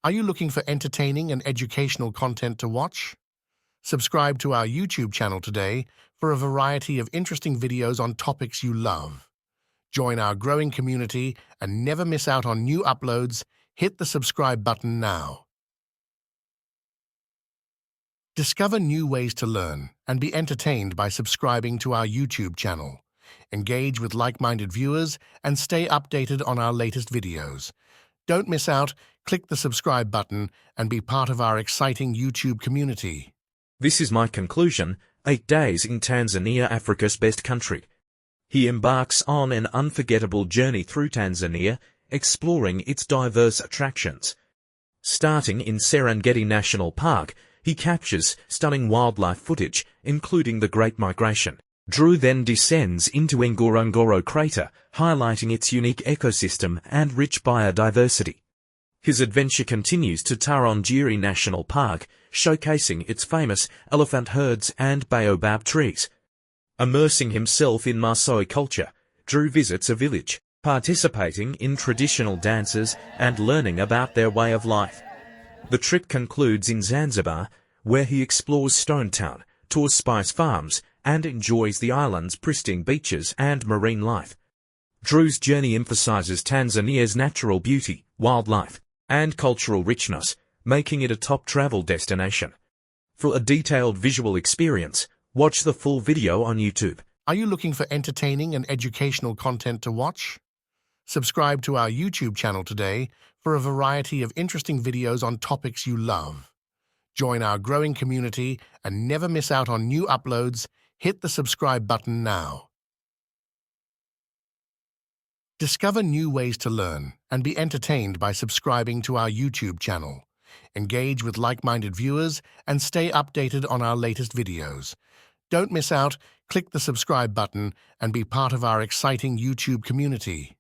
Are you looking for entertaining and educational content to watch? Subscribe to our YouTube channel today for a variety of interesting videos on topics you love. Join our growing community and never miss out on new uploads. Hit the subscribe button now. Discover new ways to learn and be entertained by subscribing to our YouTube channel. Engage with like-minded viewers and stay updated on our latest videos. Don't miss out, click the subscribe button and be part of our exciting YouTube community. This is my conclusion: 8 days in Tanzania, Africa's best country. He embarks on an unforgettable journey through Tanzania, exploring its diverse attractions. Starting in Serengeti National Park, he captures stunning wildlife footage, including the Great Migration. Drew then descends into Ngorongoro Crater, highlighting its unique ecosystem and rich biodiversity. His adventure continues to Tarangire National Park, showcasing its famous elephant herds and baobab trees. Immersing himself in Maasai culture, Drew visits a village, participating in traditional dances and learning about their way of life. The trip concludes in Zanzibar, where he explores Stone Town, tours spice farms, and enjoys the island's pristine beaches and marine life. Drew's journey emphasizes Tanzania's natural beauty, wildlife, and cultural richness, making it a top travel destination. For a detailed visual experience, watch the full video on YouTube. Are you looking for entertaining and educational content to watch? Subscribe to our YouTube channel today for a variety of interesting videos on topics you love. Join our growing community and never miss out on new uploads. Hit the subscribe button now. Discover new ways to learn and be entertained by subscribing to our YouTube channel. Engage with like-minded viewers and stay updated on our latest videos. Don't miss out, click the subscribe button and be part of our exciting YouTube community.